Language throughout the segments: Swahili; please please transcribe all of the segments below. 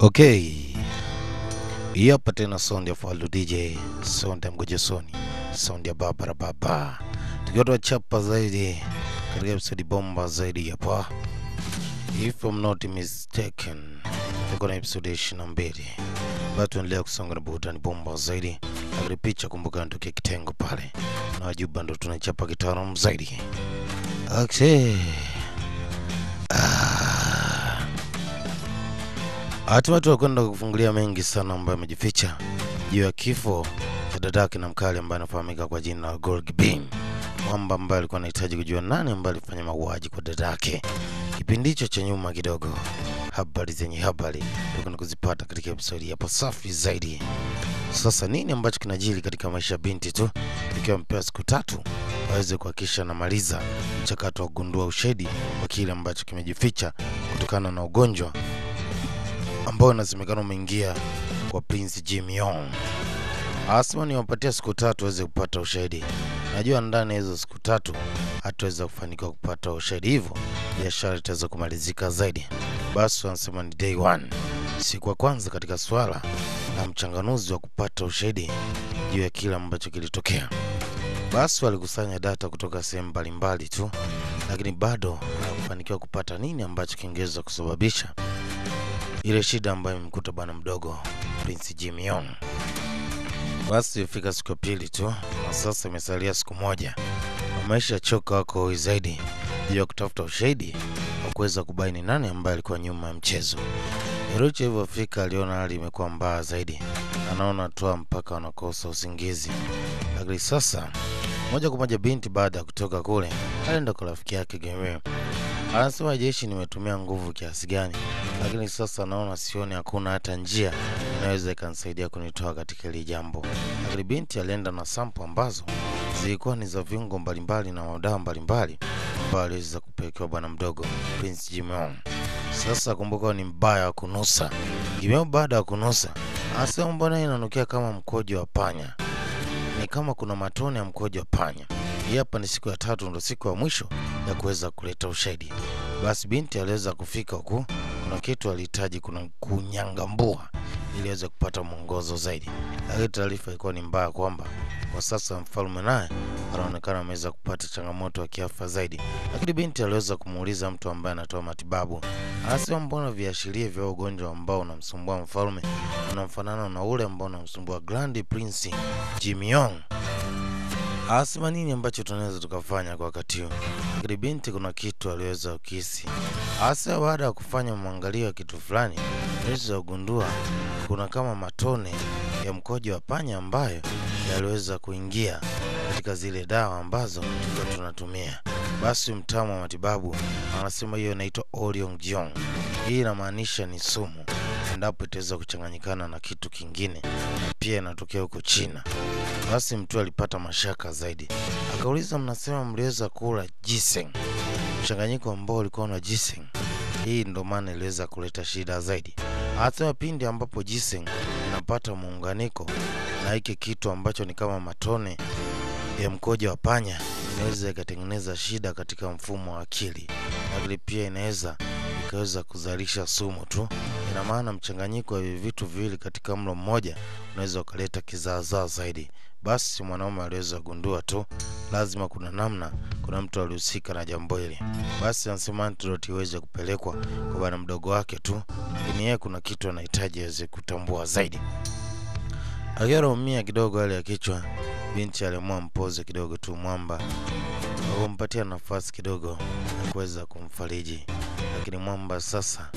Okay, hii hapa tena sound ya Faldo DJ, sound ya Mgoje Sony, sound ya Barbara Baba. Tukiwa tunachapa zaidi katika episode bomba zaidi hapa. If I'm not mistaken, tuko na episode 22. Bado tunaendelea kusonga na burudani bomba zaidi. Lakini picha kumbuka ndio kitengo pale. Na wajuba ndo tunachapa kitaalamu zaidi. Okay. Hatimaye tunakwenda kufungulia mengi sana ambayo yamejificha juu ya kifo cha dadake na mkali ambaye anafahamika kwa jina la Gorg Beam. Mwamba ambaye alikuwa anahitaji kujua nani ambaye alifanya mauaji kwa dadake. Kipindi hicho cha nyuma kidogo, habari zenye habari tunakwenda kuzipata katika episode hapo safi zaidi. Sasa nini ambacho kinajiri katika maisha binti tu, ikiwa mpewa siku 3 waweze kuhakikisha na maliza mchakato wa kugundua ushahidi wa kile ambacho kimejificha kutokana na ugonjwa ambao unasemekana umeingia kwa Prince Jim Yong. Asema ni wapatia siku 3 waweze kupata ushahidi. Najua ndani hizo siku 3 hataweza kufanikiwa kupata ushahidi, hivyo biashara itaweza kumalizika zaidi. Basi wanasema ni day 1, siku ya kwanza katika swala na mchanganuzi wa kupata ushahidi juu ya kile ambacho kilitokea. Basi walikusanya data kutoka sehemu mbalimbali tu, lakini bado hawakufanikiwa kupata nini ambacho kingeweza kusababisha ile shida ambayo imemkuta bwana mdogo Prince Jim Yong. Basi ifika siku ya pili tu, na sasa imesalia siku moja. Maisha choka wako zaidi juu ya kutafuta ushahidi wa kuweza kubaini nani ambaye alikuwa nyuma ya mchezo. Hirochi hivyo fika aliona hali imekuwa mbaya zaidi. Anaona toa mpaka wanakosa usingizi. Lakini sasa moja kwa moja binti baada ya kutoka kule alienda kwa rafiki yake Gemwe. Anasema jeshi nimetumia nguvu kiasi gani, lakini sasa naona sioni hakuna hata njia inaweza ikanisaidia kunitoa katika ile jambo. Lakini binti alienda na sample ambazo zilikuwa ni za viungo mbalimbali na madawa mbalimbali ambayo aliweza kupekewa bwana mdogo Prince Jim Yong. Sasa kumbuka ni mbaya wa kunusa. Kimeo baada ya kunusa, anasema mbona inanukia kama mkojo wa panya. Ni kama kuna matone ya mkojo wa panya. Hii hapa ni siku ya 3, ndo siku ya mwisho ya kuweza kuleta ushahidi. Basi binti aliweza kufika huku, kuna kitu alihitaji kuna kunyangambua ili aweze kupata mwongozo zaidi. Lakini taarifa ilikuwa ni mbaya kwamba kwa sasa mfalme naye anaonekana ameweza kupata changamoto ya kiafya zaidi. Lakini binti aliweza kumuuliza mtu ambaye anatoa matibabu. Anasema mbona viashiria vya ugonjwa ambao unamsumbua mfalme unamfanana na ule ambao unamsumbua Grand Prince Jim Yong. Asema nini ambacho tunaweza tukafanya kwa wakati huu? Lakini binti kuna kitu aliweza kukisi. Asema baada ya kufanya mwangalio wa kitu fulani, aliweza kugundua kuna kama matone ya mkojo wa panya ambayo yaliweza kuingia katika zile dawa ambazo tunatumia. Basi mtaalamu wa matibabu anasema hiyo inaitwa Oryong. Hii inamaanisha ni sumu endapo itaweza kuchanganyikana na kitu kingine, na pia inatokea huko China. Basi mtu alipata mashaka zaidi. Akauliza, mnasema mliweza kula ginseng, mchanganyiko ambao ulikuwa na ginseng. Hii ndo maana iliweza kuleta shida zaidi. Hata pindi ambapo ginseng inapata muunganiko na hiki kitu ambacho ni kama matone ya mkojo wa panya, inaweza ikatengeneza shida katika mfumo wa akili. Lakini pia inaweza ikaweza kuzalisha sumu tu. Ina maana mchanganyiko wa vitu viwili katika mlo mmoja unaweza ukaleta kizaazaa zaidi. Basi mwanaume aliweza kugundua tu lazima kuna namna, kuna mtu alihusika na jambo hili. Basi anasema antidote iweze kupelekwa kwa bwana mdogo wake tu, lakini yeye kuna kitu anahitaji aweze kutambua zaidi. Aliumia kidogo hali ya kichwa, binti aliamua mpoze kidogo tu mwamba, akampatia nafasi kidogo ya kuweza kumfariji. Lakini mwamba sasa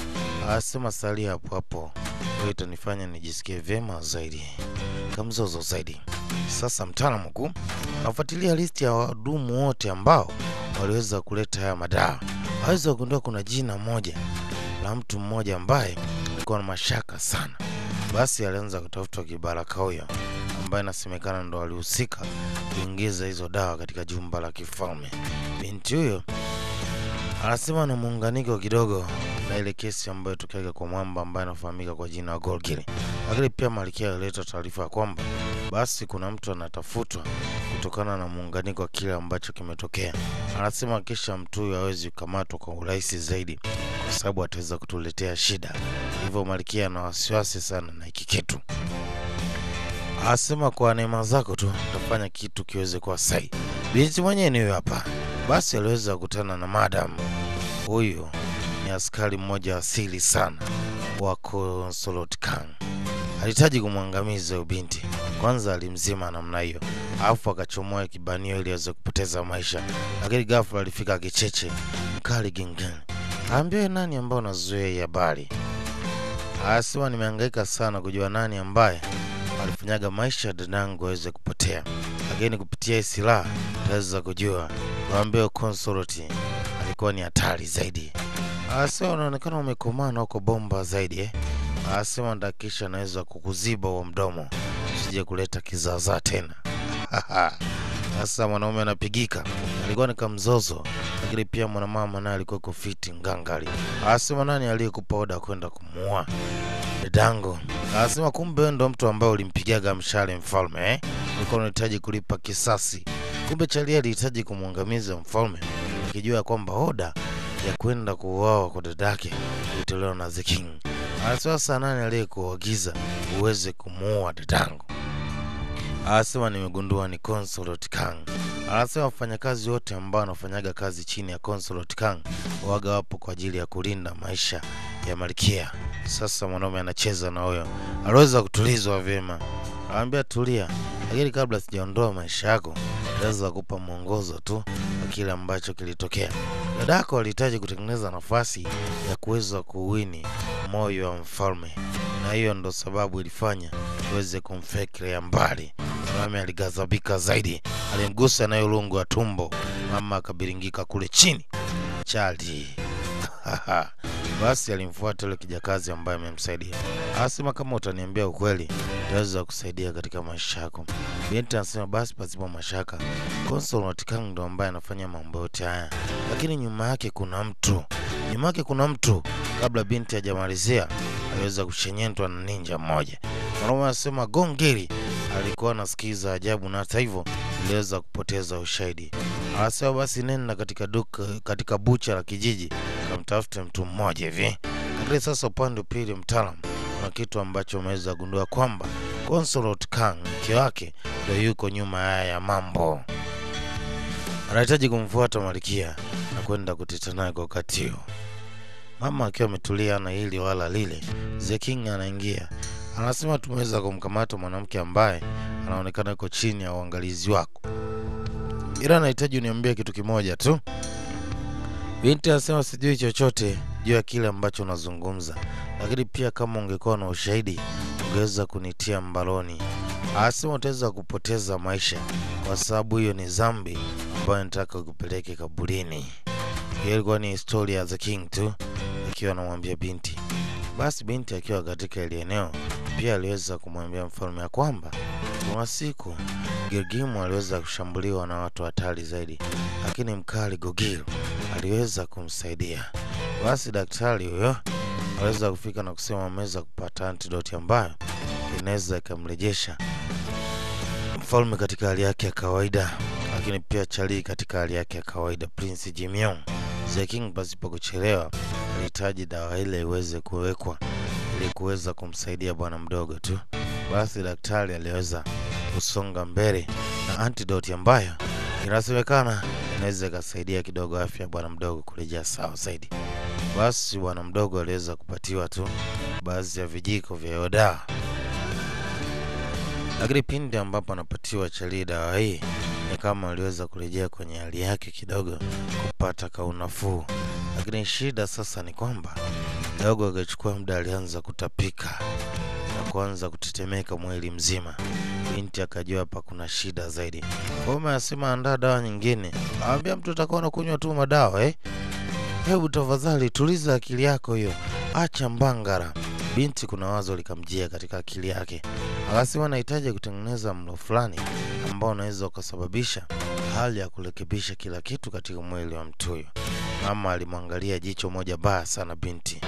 anasema salia hapo hapo, hiyo itanifanya nijisikie vyema zaidi, kamzozo zaidi. Sasa mtaalamu mkuu anafuatilia listi ya wahudumu wote ambao waliweza kuleta haya madawa. Aweza kugundua kuna jina moja la mtu mmoja ambaye alikuwa na mashaka sana. Basi alianza kutafuta kibaraka huyo ambaye inasemekana ndo alihusika kuingiza hizo dawa katika jumba la kifalme. Binti huyo anasema na muunganiko kidogo na ile kesi ambayo tukiaga kwa mwamba ambaye anafahamika kwa jina la Gorgili. Lakini pia Malkia alileta taarifa kwamba basi kuna mtu anatafutwa kutokana na muunganiko wa kile ambacho kimetokea. Anasema kisha mtu huyo hawezi kukamatwa kwa urahisi zaidi, kwa sababu ataweza kutuletea shida. hivyo Malkia ana wasiwasi sana na hiki kitu. Asema kwa neema zako tu utafanya kitu kiweze kuwa sahihi. Binti mwenyewe ni huyo hapa. Basi aliweza kukutana na madam. Huyu ni askari mmoja asili sana wa Consulate Kang. Alihitaji kumwangamiza binti. Kwanza alimzima namna hiyo, alafu akachomoa kibanio ili aweze kupoteza maisha. Lakini ghafla alifika kicheche mkali gingine. Ambie nani ambao unazuia habari? Asema nimehangaika sana kujua nani ambaye alifanyaga maisha dadangu aweze kupotea. Lakini kupitia silaha naweza kujua waambie Consulate alikuwa ni hatari zaidi. Asema unaonekana umekomaa na uko bomba zaidi Asema ndakisha naweza kukuziba wa mdomo usije kuleta kizaazaa tena. Sasa mwanaume anapigika. Alikuwa ni kamzozo, lakini pia mwanamama naye alikuwa kufiti ngangari. Asema nani aliyekupa oda kwenda kumuua dadangu? Asema kumbe ndo mtu ambaye ulimpigaga mshale mfalme ulikuwa unahitaji kulipa kisasi. Kumbe Charlie alihitaji kumwangamiza mfalme akijua kwamba oda ya kwenda kuuawa kwa dadake ilitolewa na The King. Sasa nani aliyekuagiza uweze kumuua dadangu? Asema nimegundua ni Consulate Kang. Anasema wafanyakazi wote ambao wanafanyaga kazi chini ya Consulate Kang waga wapo kwa ajili ya kulinda maisha ya Malkia. Sasa mwanaume anacheza na huyo. Aliweza kutulizwa vyema. Anambia tulia, lakini kabla sijaondoa maisha yako naweza kukupa mwongozo tu wa kile ambacho kilitokea. Dadako alihitaji kutengeneza nafasi ya kuweza kuwini moyo wa mfalme, na hiyo ndo sababu ilifanya tuweze kumfikiria mbali. Mama aligazabika zaidi, alimgusa na ulungu wa tumbo. Mama akabiringika kule chini. Charlie basi alimfuata yule kijakazi ambaye amemsaidia. Asema kama utaniambia ukweli naweza kusaidia katika maisha yako. Binti anasema basi pasipo mashaka Consulate Kang ndo ambaye anafanya mambo yote haya, lakini nyuma yake kuna mtu. Kabla binti hajamalizia aliweza kushenyentwa na ninja mmoja. Mwanaume anasema Gongiri alikuwa anasikiza ajabu, na hata hivyo aliweza kupoteza ushahidi. Anasema basi nenda katika bucha la kijiji kamtafute mtu mmoja hivi. Lakini sasa upande pili mtaalamu kuna kitu ambacho ameweza gundua kwamba Consulate Kang mke wake ndio yuko nyuma ya mambo. Anahitaji kumfuata Malkia na kwenda kuteta naye kwa wakati huo. Mama akiwa ametulia na hili wala lile, The King anaingia. Anasema tumeweza kumkamata mwanamke ambaye anaonekana yuko chini ya uangalizi wako. Ila anahitaji uniambie kitu kimoja tu. Binti anasema sijui chochote juu ya kile ambacho unazungumza, lakini pia kama ungekuwa na ushahidi ungeweza kunitia mbaloni. Anasema utaweza kupoteza maisha kwa sababu hiyo ni dhambi ambayo nataka kupeleke kaburini. Hiyo ilikuwa ni historia ya The King tu akiwa anamwambia binti. Basi binti akiwa katika ile eneo pia aliweza kumwambia mfalme ya kwamba kuna siku Gilgimu aliweza kushambuliwa na watu hatari zaidi, lakini mkali Gogil aliweza kumsaidia. Basi daktari huyo aliweza kufika na kusema ameweza kupata antidote ambayo inaweza kumrejesha mfalme katika hali yake ya kawaida, lakini pia Charlie katika hali yake ya kawaida. Prince Jimyong. The King pasipo kuchelewa alihitaji dawa ile iweze kuwekwa ili kuweza kumsaidia bwana mdogo tu. Basi daktari aliweza kusonga mbele na antidote ambayo inasemekana inaweza kusaidia kidogo afya bwana mdogo kurejea sawa zaidi. Basi bwana mdogo aliweza kupatiwa tu baadhi ya vijiko vya dawa. Lakini pindi ambapo anapatiwa Charlie dawa hii ni kama aliweza kurejea kwenye hali yake kidogo kupata kaunafuu. Lakini shida sasa ni kwamba dogo akachukua muda alianza kutapika na kuanza kutetemeka mwili mzima. Binti akajua hapa kuna shida zaidi. Mama anasema andaa dawa nyingine. Anambia mtu atakuwa anakunywa tu madawa Hebu tafadhali tuliza akili yako hiyo. Acha mbangara. Binti kuna wazo likamjia katika akili yake. Akasema nahitaji kutengeneza mlo fulani ambao unaweza kusababisha hali ya kurekebisha kila kitu katika mwili wa mtu huyo. Mama alimwangalia jicho moja baya sana binti.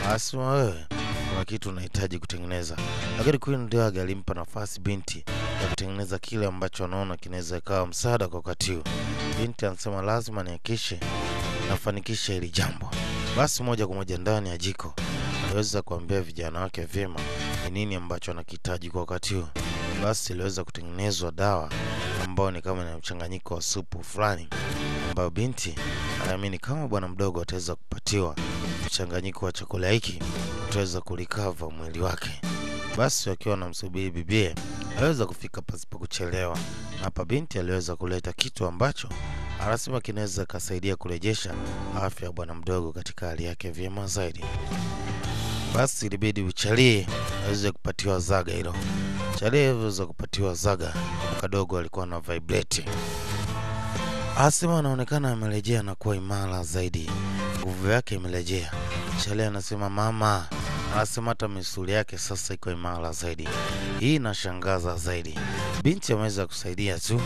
Akasema wewe kuna kitu unahitaji kutengeneza. Lakini Queen ndio alimpa nafasi binti ya kutengeneza kile ambacho anaona kinaweza kuwa msaada kwa wakati huo. Binti anasema lazima nihakikishe nafanikisha hili jambo. Basi moja kwa moja ndani ya jiko aliweza kuambia vijana wake vyema ni nini ambacho anakihitaji kwa wakati huo. Basi iliweza kutengenezwa dawa ambayo ni kama ina mchanganyiko wa supu fulani, ambayo binti anaamini kama bwana mdogo ataweza kupatiwa mchanganyiko wa chakula hiki ataweza kulikava mwili wake. Basi wakiwa wanamsubiri bibie aliweza kufika pasipo kuchelewa, na hapa binti aliweza kuleta kitu ambacho anasema kinaweza kusaidia kurejesha afya ya bwana mdogo katika hali yake vyema zaidi. Basi ilibidi uchalie aweze kupatiwa zaga hilo. Chalie aweze kupatiwa zaga, kadogo alikuwa na vibrate. Asema anaonekana amerejea na kuwa imara zaidi, nguvu yake imerejea. Chalie anasema mama, anasema hata misuli yake sasa iko imara zaidi. Hii inashangaza zaidi. Binti ameweza kusaidia tu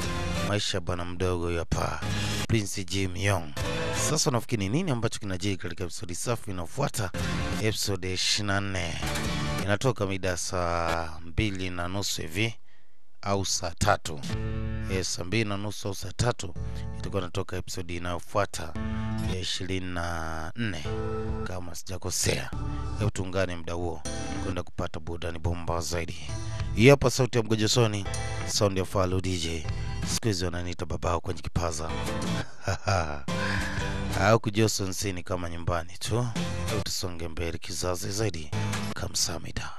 maisha bwana mdogo hapa, Prince Jim Young. Sasa nafikiri nini ambacho kinajiri katika episode safi inafuata, episode 24. Inatoka mida saa 2:30 hivi au saa 3. Saa 2:30 au saa 3 itakuwa inatoka episode inayofuata ya 24 kama sijakosea. Hebu tuungane muda huo kwenda kupata burudani bomba zaidi. Hii hapa sauti ya Mgojosoni, sound ya Falo DJ. Siku hizi wananiita babao kwenye kipaza. Au kujoson sini kama nyumbani tu. Hebu tusonge mbele kizazi zaidi. Kamsamida.